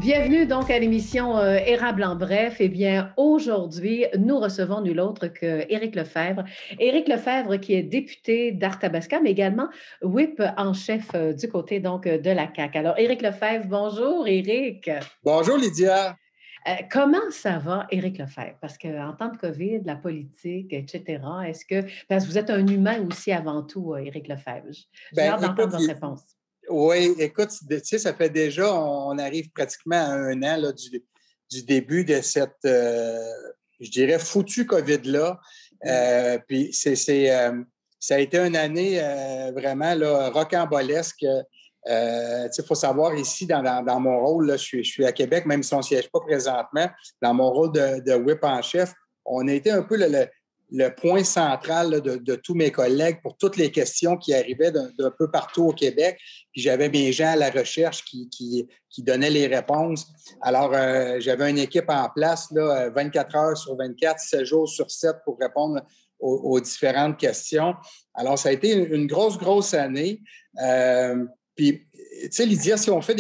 Bienvenue donc à l'émission Érable en bref. Eh bien, aujourd'hui, nous recevons nul autre que Éric Lefebvre. Éric Lefebvre qui est député d'Arthabasca, mais également whip en chef du côté donc de la CAQ. Alors, Éric Lefebvre, bonjour Éric. Bonjour Lydia. Comment ça va, Éric Lefebvre? Parce qu'en temps de COVID, la politique, etc., parce que vous êtes un humain aussi avant tout, Éric Lefebvre. J'ai Ben hâte écoute, d'entendre votre réponse. oui, écoute, tu sais, ça fait déjà, on arrive pratiquement à un an là, du début de cette, je dirais, foutue COVID-là. Puis ça a été une année vraiment là, rocambolesque. Tu sais, il faut savoir ici, dans mon rôle, là, je suis à Québec, même si on ne siège pas présentement, dans mon rôle de whip en chef, on a été un peu le point central là, de tous mes collègues pour toutes les questions qui arrivaient d'un peu partout au Québec. Puis j'avais mes gens à la recherche qui donnaient les réponses. Alors, j'avais une équipe en place, là, 24 heures sur 24, 7 jours sur 7 pour répondre aux différentes questions. Alors, ça a été une grosse année. Puis, tu sais, Lydia, si on fait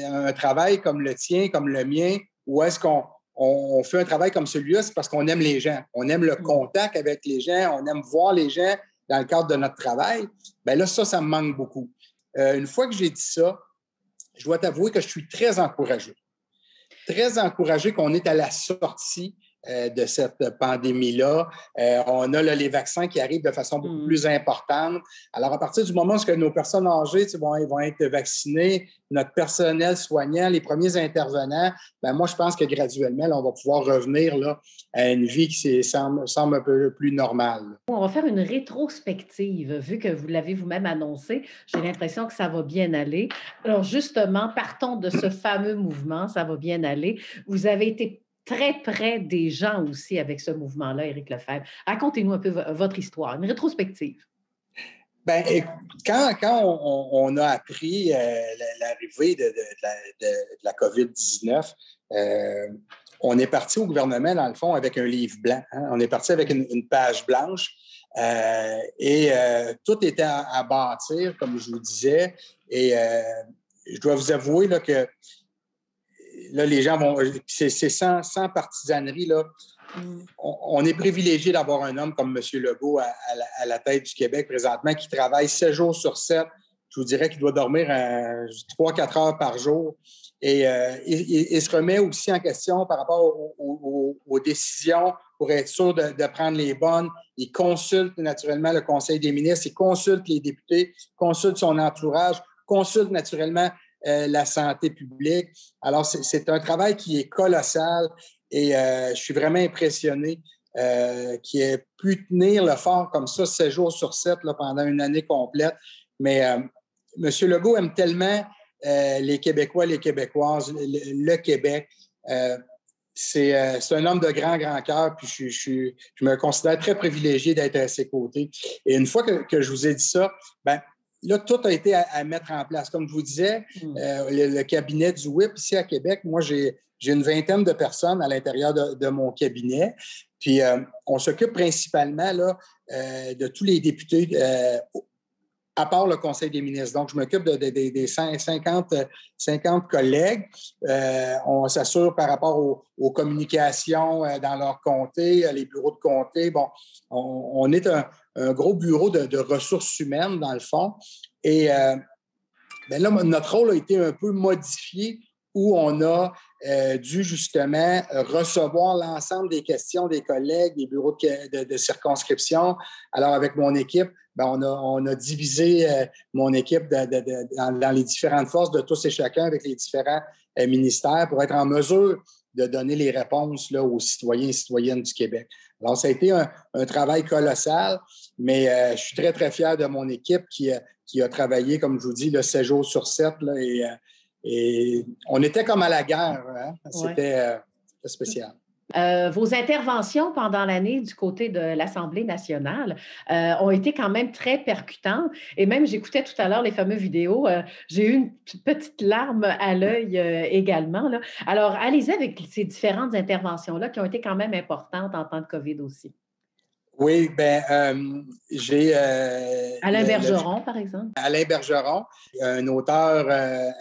un travail comme le tien, comme le mien, où est-ce qu'on fait un travail comme celui-là, c'est parce qu'on aime les gens. On aime le contact avec les gens, on aime voir les gens dans le cadre de notre travail. Bien là, ça me manque beaucoup. Une fois que j'ai dit ça, je dois t'avouer que je suis très encouragé. Très encouragé qu'on est à la sortie de cette pandémie-là. On a là, les vaccins qui arrivent de façon beaucoup plus importante. Alors, à partir du moment où nos personnes âgées vont être vaccinées, notre personnel soignant, les premiers intervenants, ben moi, je pense que graduellement, là, on va pouvoir revenir là, à une vie qui semble un peu plus normale. On va faire une rétrospective, vu que vous l'avez vous-même annoncé. J'ai l'impression que ça va bien aller. Alors, justement, partons de ce fameux mouvement, ça va bien aller. Vous avez été très près des gens aussi avec ce mouvement-là, Éric Lefebvre. Racontez-nous un peu votre histoire, une rétrospective. Ben, quand on a appris l'arrivée de la COVID-19, on est parti au gouvernement, dans le fond, avec un livre blanc. Hein? On est parti avec une page blanche et tout était à bâtir, comme je vous disais. Et je dois vous avouer là, que là, les gens vont... C'est sans partisanerie, là. On est privilégié d'avoir un homme comme M. Legault à la tête du Québec présentement qui travaille 7 jours sur 7. Je vous dirais qu'il doit dormir 3-4 heures par jour. Et il se remet aussi en question par rapport aux décisions pour être sûr de prendre les bonnes. Il consulte naturellement le Conseil des ministres, il consulte les députés, consulte son entourage, consulte naturellement la santé publique. Alors, c'est un travail qui est colossal. Et je suis vraiment impressionné qu'il ait pu tenir le fort comme ça, 7 jours sur 7 là, pendant une année complète. Mais M. Legault aime tellement les Québécois, les Québécoises, le Québec. C'est un homme de grand cœur, puis je me considère très privilégié d'être à ses côtés. Et une fois que je vous ai dit ça, ben là, tout a été à mettre en place. Comme je vous disais, le cabinet du WHIP ici à Québec, moi, j'ai une vingtaine de personnes à l'intérieur de mon cabinet. Puis, on s'occupe principalement là, de tous les députés, à part le Conseil des ministres. Donc, je m'occupe des 50 collègues. On s'assure par rapport aux communications dans leur comté, les bureaux de comté. Bon, on est un gros bureau de ressources humaines, dans le fond. Et bien là, notre rôle a été un peu modifié où on a dû justement recevoir l'ensemble des questions des collègues, des bureaux de circonscription. Alors, avec mon équipe, bien, on a divisé mon équipe dans les différentes forces de tous et chacun avec les différents ministères pour être en mesure de donner les réponses là, aux citoyens et citoyennes du Québec. Alors, ça a été un travail colossal, mais je suis très fier de mon équipe qui a travaillé, comme je vous dis, là, 7 jours sur 7. Là, et on était comme à la guerre. Hein? C'était spécial. Vos interventions pendant l'année du côté de l'Assemblée nationale ont été quand même très percutantes. Et même, j'écoutais tout à l'heure les fameuses vidéos. J'ai eu une petite larme à l'œil également. Là. Alors, allez-y avec ces différentes interventions-là qui ont été quand même importantes en temps de COVID aussi. Oui, bien, j'ai Alain Bergeron, par exemple. Alain Bergeron, un auteur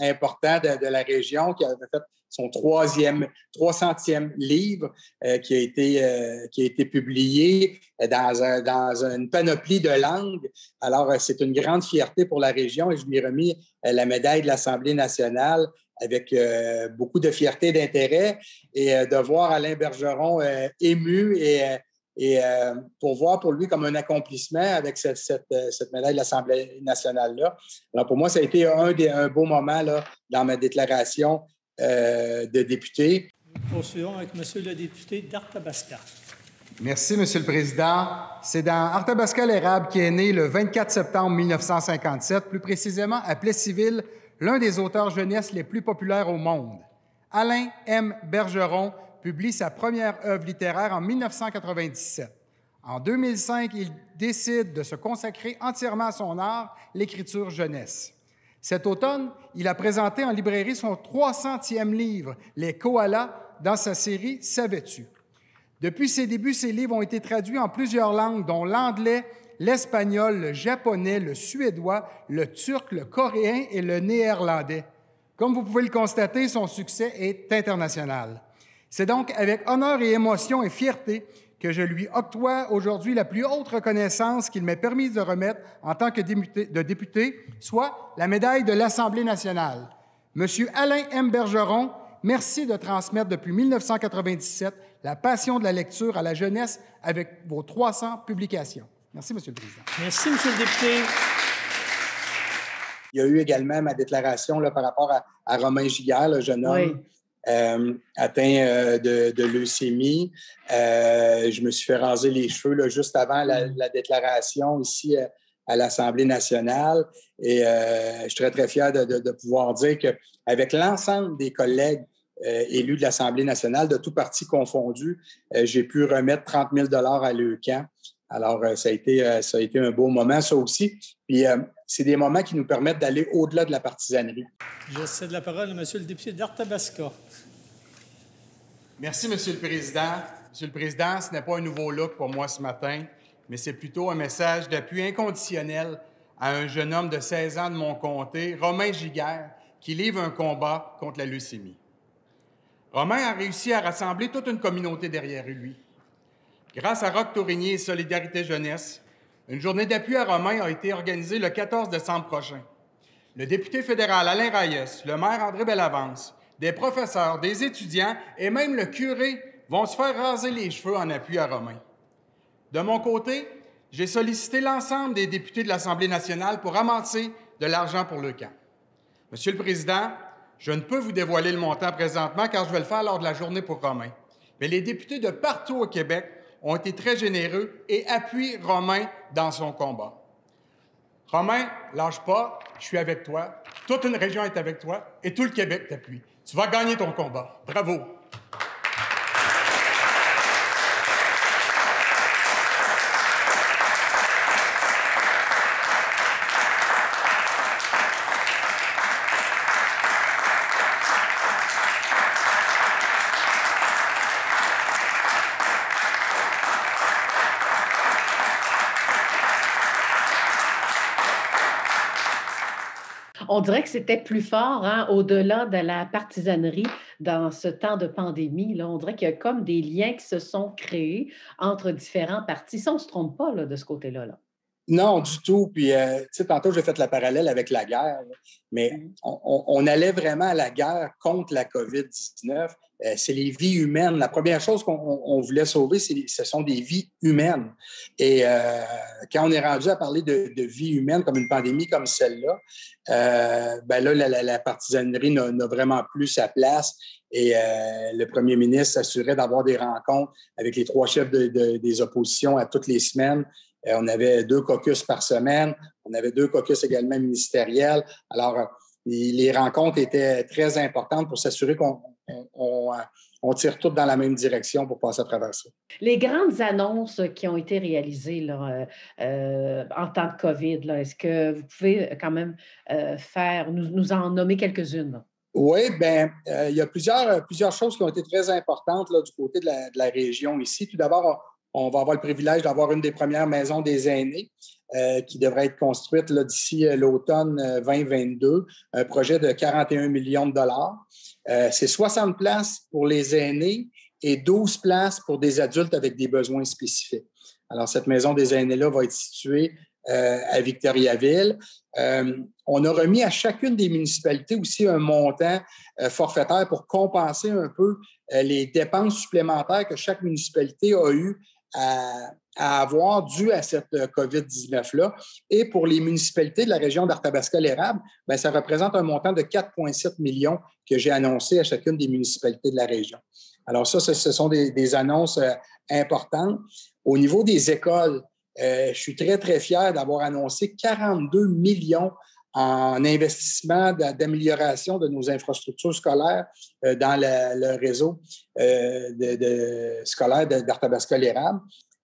important de la région qui avait fait son 300e livre qui a été publié dans une panoplie de langues. Alors, c'est une grande fierté pour la région et je lui ai remis la médaille de l'Assemblée nationale avec beaucoup de fierté et d'intérêt et de voir Alain Bergeron ému et pour voir pour lui comme un accomplissement avec cette médaille de l'Assemblée nationale-là. Alors, pour moi, ça a été un beau moment là, dans ma déclaration de député. Nous poursuivons avec M. le député d'Arthabasca. Merci, M. le Président. C'est dans Arthabasca-l'Érable qui est né le 24 septembre 1957, plus précisément à Plessisville, l'un des auteurs jeunesse les plus populaires au monde. Alain M. Bergeron publie sa première œuvre littéraire en 1997. En 2005, il décide de se consacrer entièrement à son art, l'écriture jeunesse. Cet automne, il a présenté en librairie son 300e livre, Les Koalas, dans sa série Savais-tu? Depuis ses débuts, ses livres ont été traduits en plusieurs langues, dont l'anglais, l'espagnol, le japonais, le suédois, le turc, le coréen et le néerlandais. Comme vous pouvez le constater, son succès est international. C'est donc avec honneur et émotion et fierté que je lui octroie aujourd'hui la plus haute reconnaissance qu'il m'est permis de remettre en tant que député, soit la médaille de l'Assemblée nationale. Monsieur Alain M. Bergeron, merci de transmettre depuis 1997 la passion de la lecture à la jeunesse avec vos 300 publications. Merci, Monsieur le Président. Merci, Monsieur le député. Il y a eu également ma déclaration là, par rapport à Romain Giguère, le jeune homme atteint de leucémie. Je me suis fait raser les cheveux là, juste avant la déclaration ici à l'Assemblée nationale. Et je suis très, très fier de pouvoir dire qu'avec l'ensemble des collègues élus de l'Assemblée nationale, de tous partis confondus, j'ai pu remettre 30 000 à l'EUQAM. Alors, ça a été un beau moment, ça aussi. Puis, c'est des moments qui nous permettent d'aller au-delà de la partisanerie. Je cède la parole à M. le député d'Arthabasca. Merci, M. le Président. Monsieur le Président, ce n'est pas un nouveau look pour moi ce matin, mais c'est plutôt un message d'appui inconditionnel à un jeune homme de 16 ans de mon comté, Romain Giguère, qui livre un combat contre la leucémie. Romain a réussi à rassembler toute une communauté derrière lui. Grâce à Roch Tourigny et Solidarité Jeunesse, une journée d'appui à Romain a été organisée le 14 décembre prochain. Le député fédéral Alain Reyes, le maire André Bellavance, des professeurs, des étudiants et même le curé vont se faire raser les cheveux en appui à Romain. De mon côté, j'ai sollicité l'ensemble des députés de l'Assemblée nationale pour amasser de l'argent pour le camp. Monsieur le Président, je ne peux vous dévoiler le montant présentement car je vais le faire lors de la journée pour Romain. Mais les députés de partout au Québec ont été très généreux et appuient Romain dans son combat. Romain, lâche pas, je suis avec toi, toute une région est avec toi et tout le Québec t'appuie. Tu vas gagner ton combat. Bravo! On dirait que c'était plus fort, hein, au-delà de la partisanerie dans ce temps de pandémie. Là, on dirait qu'il y a comme des liens qui se sont créés entre différents partis. Ça, on ne se trompe pas là, de ce côté-là. Là. Non, du tout. Puis, tu sais, tantôt, j'ai fait le parallèle avec la guerre, là. Mais on allait vraiment à la guerre contre la COVID-19. C'est les vies humaines. La première chose qu'on voulait sauver, ce sont des vies humaines. Et quand on est rendu à parler de vies humaines comme une pandémie comme celle-là, ben là, la partisanerie n'a vraiment plus sa place. Et le premier ministre s'assurait d'avoir des rencontres avec les 3 chefs des oppositions à toutes les semaines. On avait 2 caucus par semaine. On avait 2 caucus également ministériels. Alors, les rencontres étaient très importantes pour s'assurer qu'on tire toutes dans la même direction pour passer à travers ça. Les grandes annonces qui ont été réalisées là, en temps de COVID, là, est-ce que vous pouvez quand même nous en nommer quelques-unes? Là? Oui, bien, il y a plusieurs choses qui ont été très importantes là, du côté de la région ici. Tout d'abord, on va avoir le privilège d'avoir une des premières maisons des aînés qui devrait être construite là, d'ici l'automne 2022, un projet de 41 millions de dollars. C'est 60 places pour les aînés et 12 places pour des adultes avec des besoins spécifiques. Alors, cette maison des aînés-là va être située à Victoriaville. On a remis à chacune des municipalités aussi un montant forfaitaire pour compenser un peu les dépenses supplémentaires que chaque municipalité a eu à avoir dû à cette COVID-19-là. Et pour les municipalités de la région d'Arthabasca-l'Érable, bien, ça représente un montant de 4,7 millions que j'ai annoncé à chacune des municipalités de la région. Alors ça, ce sont des annonces importantes. Au niveau des écoles, je suis très, très fier d'avoir annoncé 42 millions en investissement d'amélioration de nos infrastructures scolaires dans le réseau scolaire d'Arthabasca-l'Érable.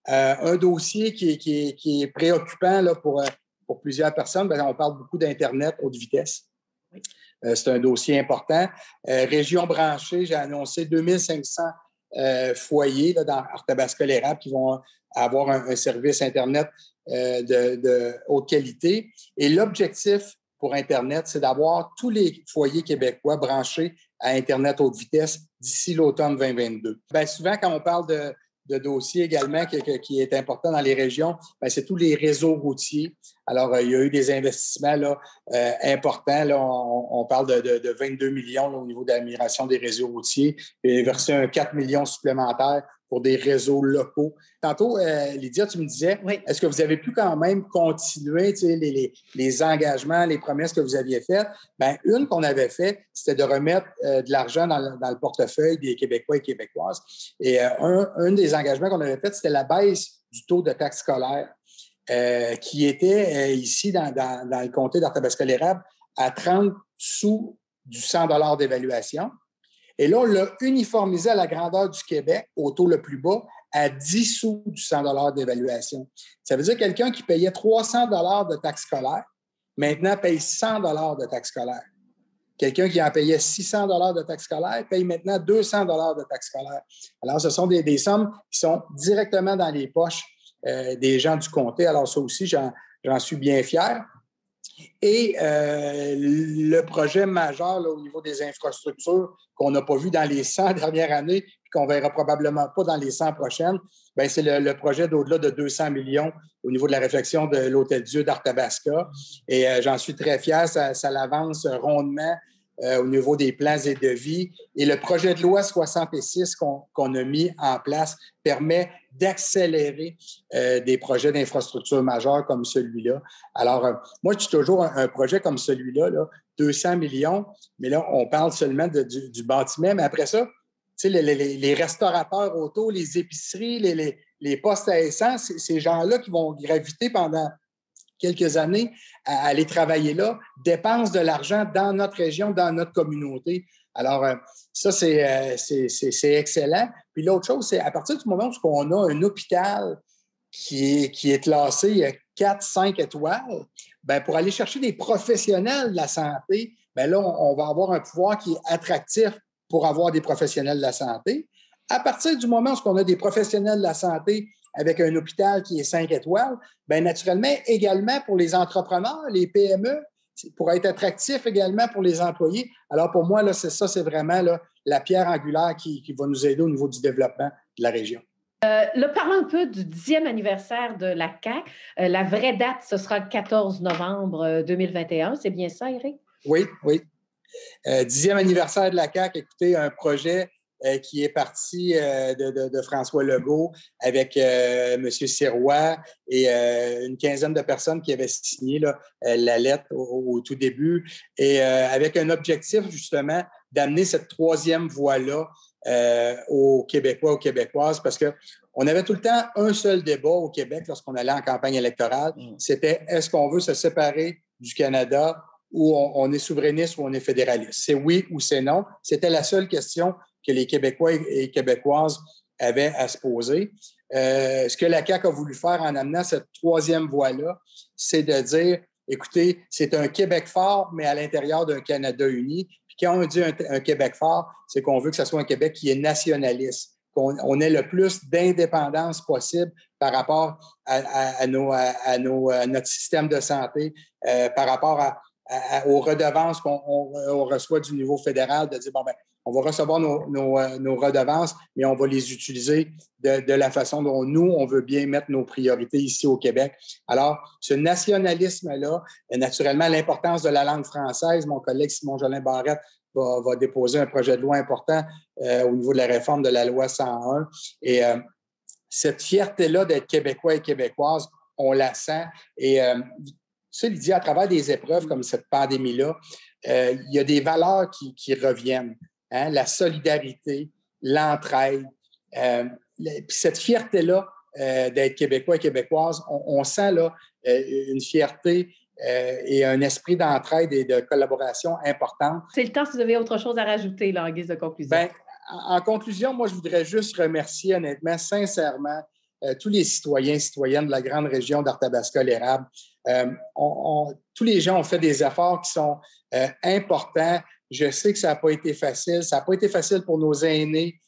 Un dossier qui est préoccupant là, pour plusieurs personnes, bien, on parle beaucoup d'Internet haute vitesse. Oui. C'est un dossier important. Région branchée, j'ai annoncé 2500 foyers là, dans Arthabasca-l'Érable qui vont avoir un service Internet de haute qualité. Et l'objectif pour Internet, c'est d'avoir tous les foyers québécois branchés à Internet haute vitesse d'ici l'automne 2022. Bien, souvent, quand on parle de dossiers également qui est important dans les régions, bien, c'est tous les réseaux routiers. Alors, il y a eu des investissements là, importants. Là, on parle de 22 millions là, au niveau de l'amélioration des réseaux routiers et versé un 4 millions supplémentaires pour des réseaux locaux. Tantôt, Lydia, tu me disais, oui. Est-ce que vous avez pu quand même continuer les engagements, les promesses que vous aviez faites? Bien, une qu'on avait faite, c'était de remettre de l'argent dans le portefeuille des Québécois et Québécoises. Et un des engagements qu'on avait fait, c'était la baisse du taux de taxe scolaire qui était ici dans le comté d'Arthabasca-l'Érable à 30 sous du 100 $ d'évaluation. Et là, on l'a uniformisé à la grandeur du Québec, au taux le plus bas, à 10 sous du 100 $ d'évaluation. Ça veut dire que quelqu'un qui payait 300 $ de taxes scolaires, maintenant paye 100 $ de taxes scolaires. Quelqu'un qui en payait 600 $ de taxes scolaires paye maintenant 200 $ de taxes scolaires. Alors, ce sont des sommes qui sont directement dans les poches des gens du comté. Alors, ça aussi, j'en suis bien fier. Et le projet majeur là, au niveau des infrastructures qu'on n'a pas vu dans les 100 dernières années et qu'on ne verra probablement pas dans les 100 prochaines, bien, c'est le projet d'au-delà de 200 millions au niveau de la réflexion de l'Hôtel-Dieu d'Arthabasca. Et j'en suis très fier, ça l'avance rondement au niveau des plans et devis. Et le projet de loi 66 qu'on a mis en place permet d'accélérer des projets d'infrastructure majeurs comme celui-là. Alors, moi, je dis toujours un projet comme celui-là, là, 200 millions, mais là, on parle seulement du bâtiment. Mais après ça, tu sais, les restaurateurs auto, les épiceries, les postes à essence, ces gens-là qui vont graviter pendant quelques années à aller travailler là, dépensent de l'argent dans notre région, dans notre communauté. Alors, ça, c'est excellent. Puis l'autre chose, c'est à partir du moment où on a un hôpital qui est classé 4-5 étoiles, bien, pour aller chercher des professionnels de la santé, bien là, on va avoir un pouvoir qui est attractif pour avoir des professionnels de la santé. À partir du moment où on a des professionnels de la santé avec un hôpital qui est 5 étoiles, bien naturellement, également pour les entrepreneurs, les PME, pour être attractif également pour les employés. Alors, pour moi, là, c'est vraiment là, la pierre angulaire qui va nous aider au niveau du développement de la région. Là, parlons un peu du 10e anniversaire de la CAQ. La vraie date, ce sera le 14 novembre 2021. C'est bien ça, Éric? Oui, oui. 10e anniversaire de la CAQ, écoutez, un projet qui est parti de François Legault avec M. Sirois et une quinzaine de personnes qui avaient signé là, la lettre au tout début et avec un objectif justement d'amener cette troisième voie-là aux Québécois, aux Québécoises, parce qu'on avait tout le temps un seul débat au Québec lorsqu'on allait en campagne électorale, c'était est-ce qu'on veut se séparer du Canada ou on est souverainiste ou on est fédéraliste? C'est oui ou c'est non. C'était la seule question que les Québécois et Québécoises avaient à se poser. Ce que la CAQ a voulu faire en amenant cette troisième voie-là, c'est de dire, écoutez, c'est un Québec fort, mais à l'intérieur d'un Canada uni. Puis quand on dit un Québec fort, c'est qu'on veut que ce soit un Québec qui est nationaliste. qu'on ait le plus d'indépendance possible par rapport à notre système de santé, par rapport aux redevances qu'on reçoit du niveau fédéral, de dire, bon, ben, on va recevoir nos redevances, mais on va les utiliser de la façon dont nous, on veut bien mettre nos priorités ici au Québec. Alors, ce nationalisme-là, naturellement, l'importance de la langue française, mon collègue Simon-Jolin Barrette va déposer un projet de loi important au niveau de la réforme de la loi 101. Et cette fierté-là d'être Québécois et Québécoises, on la sent. Et tu sais, Lydia, à travers des épreuves comme cette pandémie-là, il y a des valeurs qui reviennent. Hein? La solidarité, l'entraide. Puis cette fierté-là d'être Québécois et Québécoises, on sent là une fierté et un esprit d'entraide et de collaboration importante. C'est le temps si vous avez autre chose à rajouter là, en guise de conclusion. Bien, en conclusion, moi, je voudrais juste remercier honnêtement, sincèrement, tous les citoyens et citoyennes de la grande région d'Arthabasca-l'Érable. Tous les gens ont fait des efforts qui sont importants. Je sais que ça n'a pas été facile. Ça n'a pas été facile pour nos aînés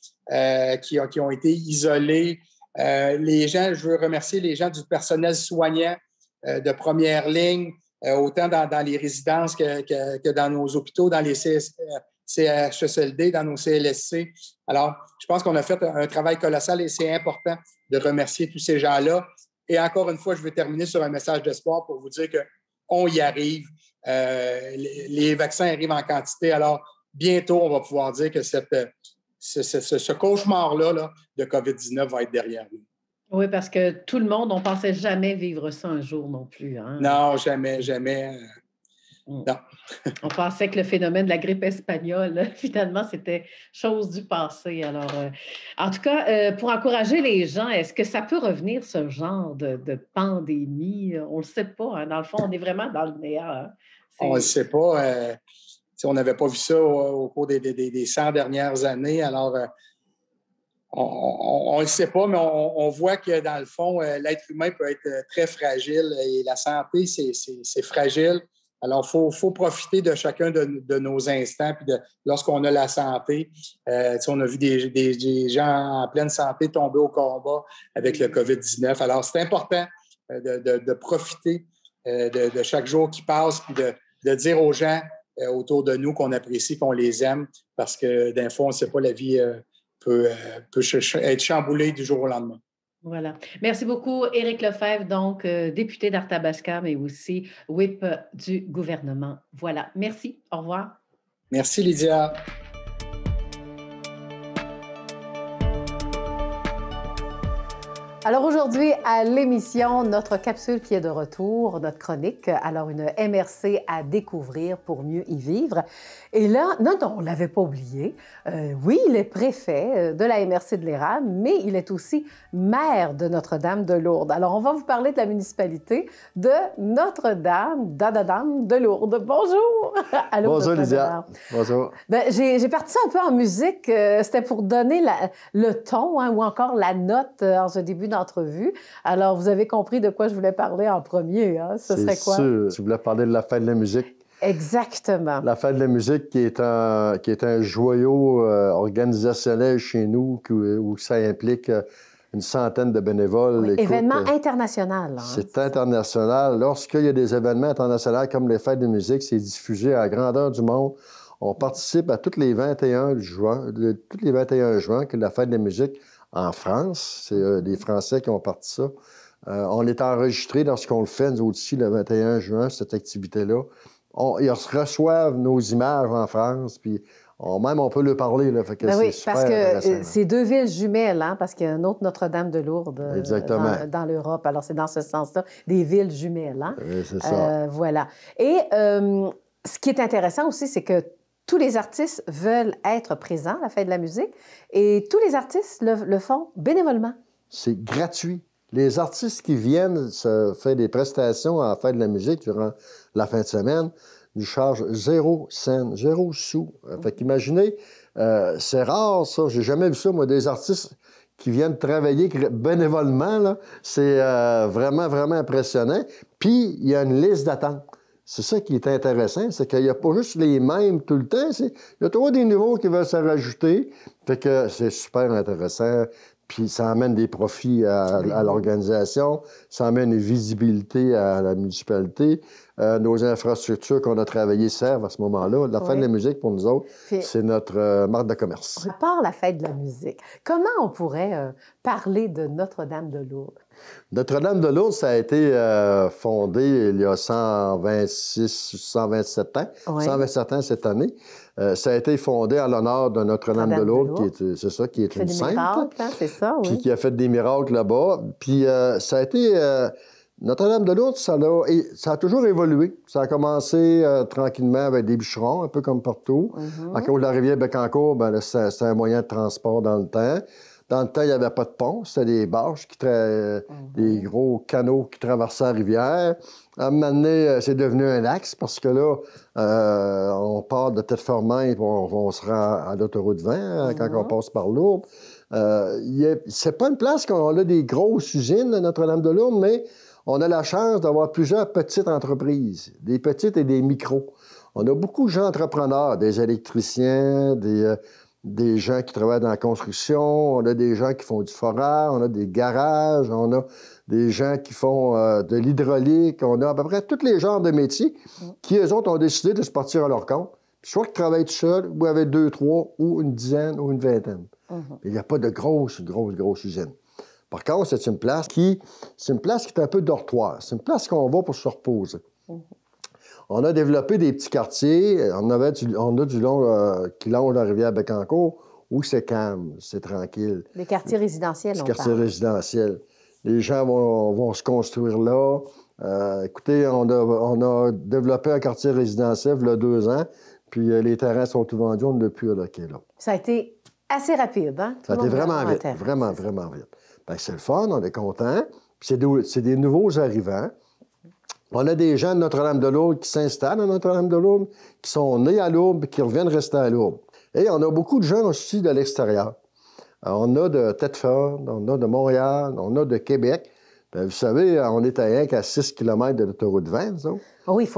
qui ont été isolés. Je veux remercier les gens du personnel soignant de première ligne, autant dans les résidences que dans nos hôpitaux, dans les CHSLD, dans nos CLSC. Alors, je pense qu'on a fait un travail colossal et c'est important de remercier tous ces gens-là. Et encore une fois, je veux terminer sur un message d'espoir pour vous dire qu'on y arrive. Les vaccins arrivent en quantité. Alors, bientôt, on va pouvoir dire que ce cauchemar-là de COVID-19 va être derrière nous. Oui, parce que tout le monde, on ne pensait jamais vivre ça un jour non plus. Hein? Non, jamais, jamais. Non. On pensait que le phénomène de la grippe espagnole, finalement, c'était chose du passé. Alors, en tout cas, pour encourager les gens, est-ce que ça peut revenir, ce genre de pandémie? On ne le sait pas. Hein? Dans le fond, on est vraiment dans le néant. Hein? On ne le sait pas. On n'avait pas vu ça au cours des 100 dernières années. Alors, on ne le sait pas, mais on voit que, dans le fond, l'être humain peut être très fragile et la santé, c'est fragile. Alors, il faut profiter de chacun de nos instants. Puis lorsqu'on a la santé, on a vu des gens en pleine santé tomber au combat avec le COVID-19. Alors, c'est important de profiter de chaque jour qui passe puis de dire aux gens autour de nous qu'on apprécie, qu'on les aime, parce que, d'un fond, on ne sait pas, la vie peut être chamboulée du jour au lendemain. Voilà. Merci beaucoup, Éric Lefebvre, donc député d'Arthabasca, mais aussi whip du gouvernement. Voilà. Merci. Au revoir. Merci, Lydia. Alors aujourd'hui, à l'émission, notre capsule qui est de retour, notre chronique, alors une MRC à découvrir pour mieux y vivre. Et là, non, on ne l'avait pas oublié, oui, il est préfet de la MRC de l'Érable, mais il est aussi maire de Notre-Dame-de-Lourdes. Alors, on va vous parler de la municipalité de Notre-Dame, de Lourdes. Bonjour! Allô, bonjour, Lydia. Bonjour. Ben, j'ai parti ça un peu en musique. C'était pour donner le ton hein, ou encore la note en ce début d'entrevue. Alors, vous avez compris de quoi je voulais parler en premier. Hein? Ce serait quoi? Sûr. Tu voulais parler de la fête de la musique. Exactement. La fête de la musique qui est un joyau organisationnel chez nous où ça implique une centaine de bénévoles. Oui, événement international. Hein? C'est international. Lorsqu'il y a des événements internationaux comme les fêtes de musique, c'est diffusé à la grandeur du monde. On participe à tous les 21 juin, que la fête de la musique en France. C'est des Français qui ont parti ça. On est enregistré lorsqu'on le fait, nous aussi, le 21 juin, cette activité-là. Ils reçoivent nos images en France, puis même on peut leur parler. Là, fait que ben oui, super parce que c'est deux villes jumelles, hein, parce qu'il y a un autre Notre-Dame-de-Lourdes dans l'Europe. Alors, c'est dans ce sens-là, des villes jumelles. Hein? Oui, c'est ça. Voilà. Et ce qui est intéressant aussi, c'est que tous les artistes veulent être présents à la fête de la musique et tous les artistes le font bénévolement. C'est gratuit. Les artistes qui viennent se faire des prestations à la fête de la musique durant la fin de semaine, ils chargent 0 cent, 0 sous. Fait qu'imaginez, c'est rare ça, j'ai jamais vu ça, moi, des artistes qui viennent travailler bénévolement, là. C'est vraiment, vraiment impressionnant. Puis, il y a une liste d'attente. C'est ça qui est intéressant, c'est qu'il n'y a pas juste les mêmes tout le temps. Il y a toujours des nouveaux qui veulent se rajouter. Fait que c'est super intéressant. Puis ça amène des profits à l'organisation, ça amène une visibilité à la municipalité. Nos infrastructures qu'on a travaillées servent à ce moment-là. La fête de la musique, pour nous autres, c'est notre marque de commerce. À part la fête de la musique, comment on pourrait parler de Notre-Dame-de-Lourdes? Notre-Dame-de-Lourdes, ça a été fondé il y a 127 ans. 127 ans cette année. Ça a été fondé en l'honneur de Notre-Dame-de-Lourdes, qui est une sainte. Miracles, hein, c'est ça, oui. Puis qui a fait des miracles là-bas. Puis ça a été... Notre-Dame-de-Lourdes, ça a toujours évolué. Ça a commencé tranquillement avec des bûcherons, un peu comme partout. À cause de la rivière Bécancour, c'était un moyen de transport dans le temps. Dans le temps, il n'y avait pas de pont, c'était des barges, des gros canaux qui traversaient la rivière. À un moment donné, c'est devenu un axe parce que là, on part de Tête-Formand et on se rend à l'autoroute 20 quand on passe par Lourdes. C'est pas une place qu'on a des grosses usines à Notre-Dame-de-Lourdes, mais on a la chance d'avoir plusieurs petites entreprises, des petites et des micros. On a beaucoup de gens entrepreneurs, des électriciens, des gens qui travaillent dans la construction, on a des gens qui font du forage, on a des garages, on a des gens qui font de l'hydraulique, on a à peu près tous les genres de métiers qui, eux autres, ont décidé de se partir à leur compte. Soit qu'ils travaillent tout seuls, ou avec 2, 3, ou une dizaine, ou une vingtaine. Il n'y a pas de grosse usine. Par contre, c'est une place qui est un peu dortoir. C'est une place qu'on va pour se reposer. On a développé des petits quartiers. On a du long qui longe la rivière Bécancour, où c'est calme, c'est tranquille. Les quartiers résidentiels, Les quartiers résidentiels. Les gens vont se construire là. Écoutez, on a développé un quartier résidentiel il y a 2 ans, puis les terrains sont tout vendus, on ne l'a plus alloqué là. Ça a été assez rapide, hein? Ça a été vraiment vite, vraiment vite. Bien, c'est le fun, on est content. C'est des nouveaux arrivants. On a des gens de Notre-Dame-de-Lourdes qui s'installent à Notre-Dame-de-Lourdes, qui sont nés à Lourdes et qui reviennent rester à Lourdes. Et on a beaucoup de gens aussi de l'extérieur. On a de Thetford, on a de Montréal, on a de Québec. Bien, vous savez, on est à rien qu'à 6 km de l'autoroute 20, ça. Oui,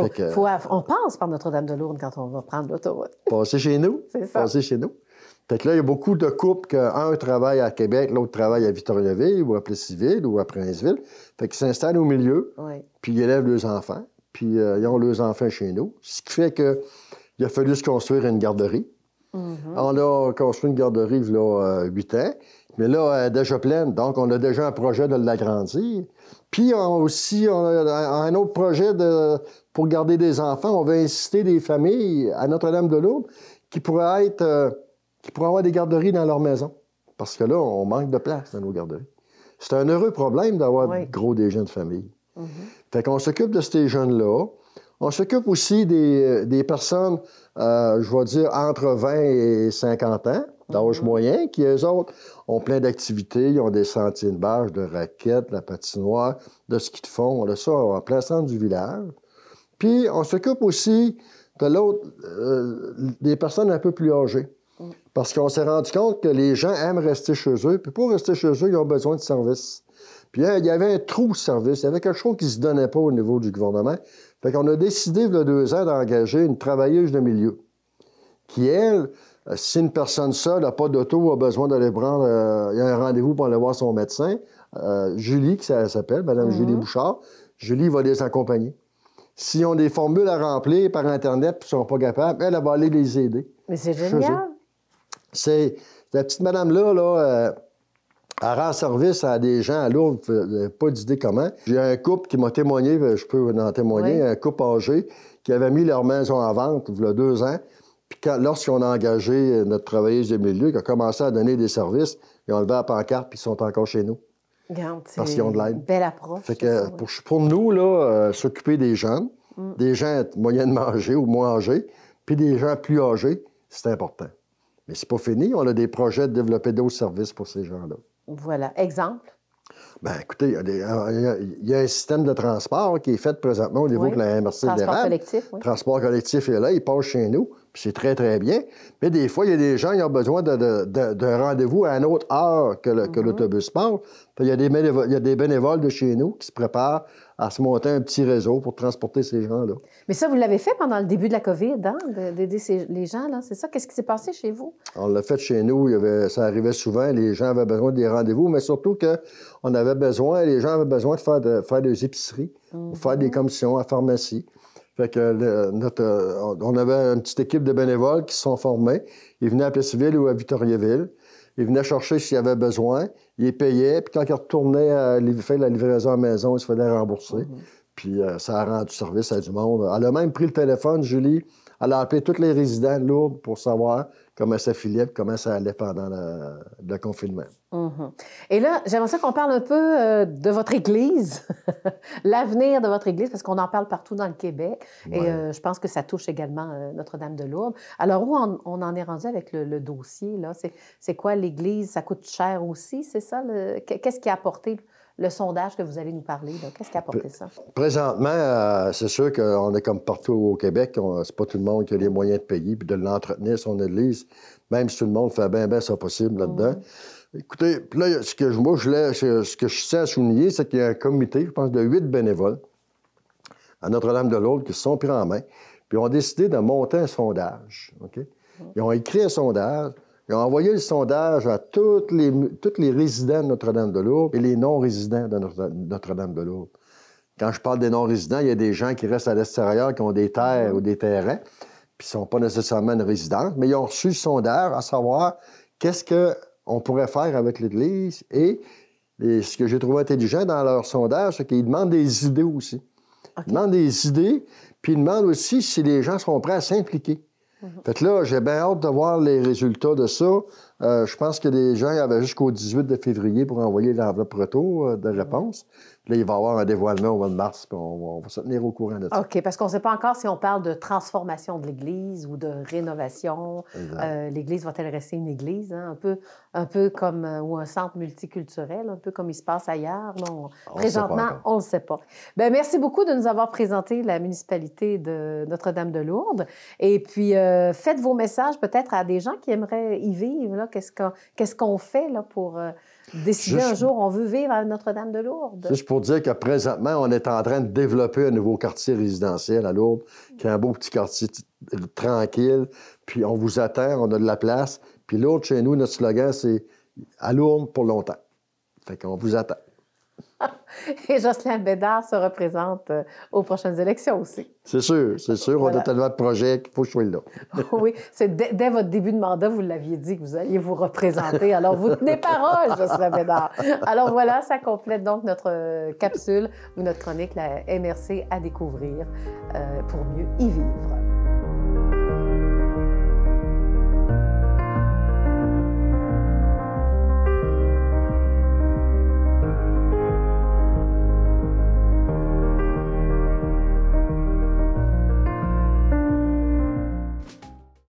on passe par Notre-Dame-de-Lourdes quand on va prendre l'autoroute. Passer chez nous. C'est ça. Passer chez nous. Fait que là, il y a beaucoup de couples qu'un travaille à Québec, l'autre travaille à Victoriaville ou à Plessisville ou à Princeville. Fait qu'ils s'installent au milieu, puis ils élèvent leurs enfants, puis ils ont leurs enfants chez nous. Ce qui fait qu'il a fallu se construire une garderie. On a construit une garderie il y a 8 ans, mais là, elle est déjà pleine, donc on a déjà un projet de l'agrandir. Puis on a un autre projet pour garder des enfants. On veut inciter des familles à Notre-Dame-de-Lourdes qui pourraient avoir des garderies dans leur maison. Parce que là, on manque de place dans nos garderies. C'est un heureux problème d'avoir des jeunes de famille. Fait qu'on s'occupe de ces jeunes-là. On s'occupe aussi des personnes, je vais dire, entre 20 et 50 ans, d'âge moyen, qui, eux autres, ont plein d'activités. Ils ont des sentiers de bâche, de raquettes, de la patinoire, de ski de fond. On a ça en plein centre du village. Puis, on s'occupe aussi de l'autre, des personnes un peu plus âgées. Parce qu'on s'est rendu compte que les gens aiment rester chez eux. Puis pour rester chez eux, ils ont besoin de services. Puis il y avait un trou de service. Il y avait quelque chose qui ne se donnait pas au niveau du gouvernement. Fait qu'on a décidé, il y a 2 ans, d'engager une travailleuse de milieu qui, elle, si une personne seule n'a pas d'auto, a besoin d'aller prendre... il y a un rendez-vous pour aller voir son médecin. Julie, qui s'appelle, Mme Julie Bouchard. Julie va les accompagner. S'ils ont des formules à remplir par Internet et ne sont pas capables, elle va aller les aider. Mais c'est génial! C'est la petite madame-là, elle rend service à des gens à Lourdes, pas d'idée comment. J'ai un couple qui m'a témoigné, je peux en témoigner, un couple âgé qui avait mis leur maison en vente il y a 2 ans. Puis lorsqu'on a engagé notre travailleuse de milieu, qui a commencé à donner des services, ils ont levé la pancarte puis ils sont encore chez nous. Regarde, parce qu'ils ont de l'aide. Belle approche. Fait que pour nous, là, s'occuper des jeunes, des gens moyens de manger ou moins âgés, puis des gens plus âgés, c'est important. Mais c'est pas fini. On a des projets de développer d'autres services pour ces gens-là. Voilà. Exemple? Bien, écoutez, il y a un système de transport qui est fait présentement au niveau de la MRC de Transport l'érable. collectif, oui. Transport collectif est là, il passe chez nous, puis c'est très, très bien. Mais des fois, il y a des gens qui ont besoin d'un rendez-vous à une autre heure que l'autobus part. Puis il y a des bénévoles de chez nous qui se préparent à se monter un petit réseau pour transporter ces gens-là. Mais ça, vous l'avez fait pendant le début de la COVID, hein, d'aider les gens, là, c'est ça? Qu'est-ce qui s'est passé chez vous? On l'a fait chez nous, ça arrivait souvent, les gens avaient besoin des rendez-vous, mais surtout que les gens avaient besoin de faire des épiceries, ou faire des commissions à pharmacie. Fait que on avait une petite équipe de bénévoles qui se sont formés. Ils venaient à Plessisville ou à Victoriaville. Ils venaient chercher s'il y avait besoin. Ils payaient. Puis quand ils retournaient faire la livraison à la maison, ils se faisaient rembourser. Puis ça a rendu service à du monde. Elle a même pris le téléphone, Julie. Elle a appelé tous les résidents de Lourdes pour savoir comment ça filait, comment ça allait pendant le confinement. Et là, j'aimerais ça qu'on parle un peu de votre Église, l'avenir de votre Église, parce qu'on en parle partout dans le Québec. Ouais. Et je pense que ça touche également Notre-Dame de Lourdes. Alors, où on en est rendu avec le dossier, là? C'est quoi l'Église? Ça coûte cher aussi, c'est ça? Qu'est-ce qui a apporté le sondage que vous allez nous parler, qu'est-ce qui a apporté ça? Présentement, c'est sûr qu'on est comme partout au Québec. C'est pas tout le monde qui a les moyens de payer et de l'entretenir, son Église, même si tout le monde fait bien ça possible là-dedans. Écoutez, là, ce que je sais à souligner, c'est qu'il y a un comité, je pense, de 8 bénévoles à Notre-Dame de Lourdes qui se sont pris en main, puis ont décidé de monter un sondage. OK? Ils ont écrit un sondage. Ils ont envoyé le sondage à tous les résidents de Notre-Dame de Lourdes et les non-résidents de Notre-Dame de Lourdes. Quand je parle des non-résidents, il y a des gens qui restent à l'extérieur, qui ont des terres ou des terrains, puis qui ne sont pas nécessairement une résidence, mais ils ont reçu le sondage à savoir qu'est-ce qu'on pourrait faire avec l'Église. Et ce que j'ai trouvé intelligent dans leur sondage, c'est qu'ils demandent des idées aussi. Okay. Ils demandent des idées, puis ils demandent aussi si les gens sont prêts à s'impliquer. Fait que là, j'ai bien hâte de voir les résultats de ça. Je pense que les gens avaient jusqu'au 18 de février pour envoyer l'enveloppe retour de réponse. Puis là, il va y avoir un dévoilement au mois de mars, puis on va se tenir au courant de ça. OK, parce qu'on ne sait pas encore si on parle de transformation de l'Église ou de rénovation. L'Église va-t-elle rester une Église, hein? un peu comme ou un centre multiculturel, un peu comme il se passe ailleurs? Non, présentement, on ne le sait pas. Bien, merci beaucoup de nous avoir présenté la municipalité de Notre-Dame de Lourdes. Et puis, faites vos messages peut-être à des gens qui aimeraient y vivre. Là. Qu'est-ce qu'on fait là, pour décider un jour, on veut vivre à Notre-Dame de Lourdes? Juste pour dire que présentement, on est en train de développer un nouveau quartier résidentiel à Lourdes, qui est un beau petit quartier tranquille. Puis on vous attend, on a de la place. Puis Lourdes, chez nous, notre slogan, c'est « À Lourdes pour longtemps ». Fait qu'on vous attend. Et Jocelyne Bédard se représente aux prochaines élections aussi. C'est sûr. Voilà. On a tellement de projets qu'il faut que je sois là. Oui, dès votre début de mandat, vous l'aviez dit que vous alliez vous représenter. Alors, vous tenez parole, Jocelyne Bédard. Alors voilà, ça complète donc notre capsule ou notre chronique, la MRC à découvrir pour mieux y vivre.